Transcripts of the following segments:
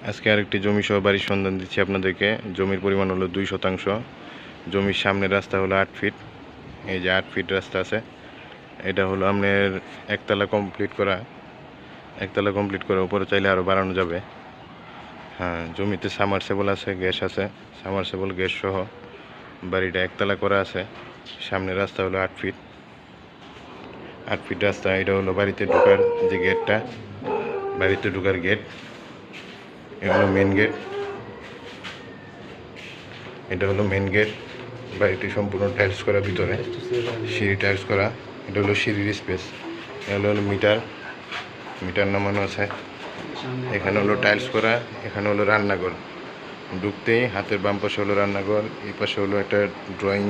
আজকে আরেকটি জমি সহ বাড়ির সন্ধান দিচ্ছি আপনাদেরকে। জমির পরিমাণ হলো 2 শতাংশ। জমির সামনের রাস্তা হলো 8 ফিট। এই যে 8 ফিট রাস্তা আছে, এটা হলো আপনার একতলা কমপ্লিট করা। উপরে চাইলে আরও বাড়ানো যাবে। হ্যাঁ, জমিতে সামারসেবল আছে, গ্যাস আছে, সামারসেবল গ্যাস সহ বাড়িটা একতলা করা আছে। সামনের রাস্তা হলো 8 ফিট। 8 ফিট রাস্তা। এটা হলো বাড়িতে ঢোকার যে গেটটা, বাড়িতে ঢোকার গেট। এটা হলো মেন গেট। এটা হলো মেন গেট। বাড়িটি সম্পূর্ণ টাইলস করা, ভিতরে সিঁড়ি টাইলস করা। এটা হলো সিঁড়ির স্পেস। এটা হলো মিটার নামানো আছে। এখানে হলো টাইলস করা। এখানে হলো রান্নাঘর। ঢুকতেই হাতের বাম পাশে হলো রান্নাঘর, এই পাশে হলো একটা ড্রয়িং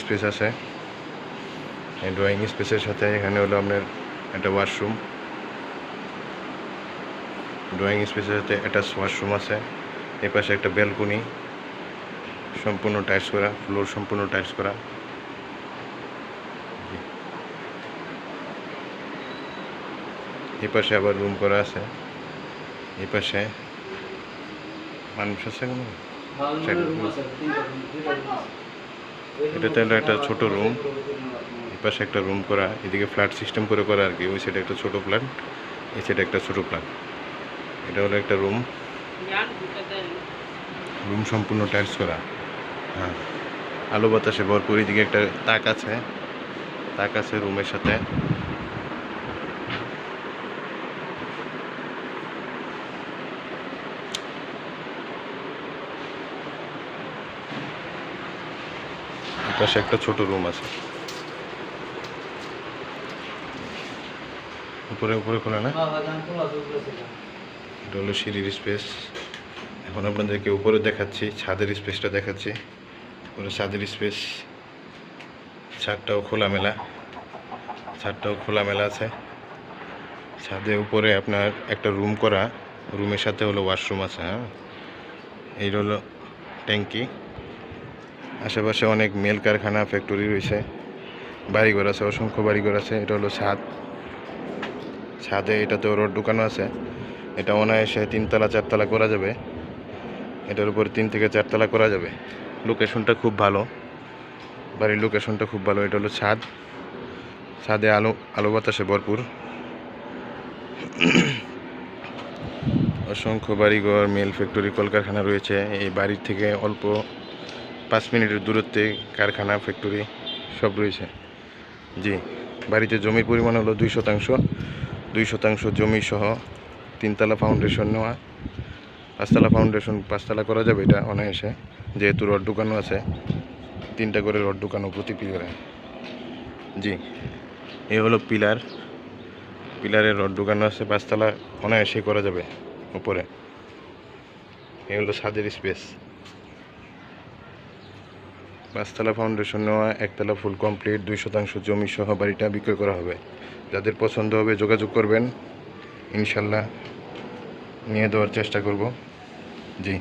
স্পেস আছে। এই ড্রয়িং স্পেসের সাথে এখানে হলো আপনার একটা ওয়াশরুম। ড্রয়িং স্পেসের সাথে অ্যাটাচ ওয়াশরুম আছে। এই পাশে একটা ব্যালকনি, সম্পূর্ণ টাইলস করা, ফ্লোর সম্পূর্ণ টাইলস করা। এই পাশে আবার রুম করা আছে। এই পাশে মানুষ আছে কোনো, এটাতে একটা ছোট রুম। এই পাশে একটা রুম করা, এদিকে ফ্ল্যাট সিস্টেম করে করা আর কি। ওই সাইডে একটা ছোট ফ্ল্যাট, এই সাইডে একটা ছোট ফ্ল্যাট। এটা হলো একটা রুম সম্পূর্ণ টাইলস করা। হ্যাঁ, আলো বাতাসে ভরপুর। এদিকে একটা তাক আছে রুমের সাথে। পাশে একটা ছোট রুম আছে। উপরে খোলা না, এটা হলো সিঁড়ির স্পেস। এখন আপনাদেরকে উপরে দেখাচ্ছি, ছাদের স্পেসটা দেখাচ্ছি। উপরে ছাদের স্পেস, ছাদটাও খোলামেলা আছে। ছাদে উপরে আপনার একটা রুম করা, রুমের সাথে হলো ওয়াশরুম আছে। হ্যাঁ, এই হলো ট্যাঙ্কি। আশেপাশে অনেক মেল কারখানা, ফ্যাক্টরি রয়েছে, বাড়িঘর আছে, অসংখ্য বাড়িঘর আছে। এটা হলো ছাদে এটাতেও রড ঢুকানো আছে। এটা অনায়াসে 3 তলা 4 তলা করা যাবে। এটার উপর 3 থেকে 4 তলা করা যাবে। লোকেশনটা খুব ভালো, বাড়ির লোকেশনটা খুব ভালো। এটা হলো ছাদে আলো বাতাসে ভরপুর। অসংখ্য বাড়িঘর, মেল ফ্যাক্টরি, কলকারখানা রয়েছে। এই বাড়ির থেকে অল্প 5 মিনিটের দূরত্বে কারখানা, ফ্যাক্টরি সব রয়েছে। জি, বাড়িতে জমির পরিমাণ হলো 2 শতাংশ। 2 শতাংশ জমি সহ 3 তলা ফাউন্ডেশন নেওয়া। 5 তলা ফাউন্ডেশন 5 তলা করা যাবে এটা অনায়াসে, যেহেতু রড ঢুকানো আছে। 3টা করে রড ঢুকানো প্রতি পিলারে। জি, এই হলো পিলারে রড ঢুকানো আছে। 5 তলা অনায়াসে করা যাবে উপরে। এই হলো ছাদের স্পেস। 5 তলা ফাউন্ডেশন নেওয়া, 1 তলা ফুল কমপ্লিট। 2 শতাংশ জমি সহ বাড়িটা বিক্রয় করা হবে। যাদের পছন্দ হবে যোগাযোগ করবেন, ইনশাল্লাহ নিয়ে দেওয়ার চেষ্টা করব। জি।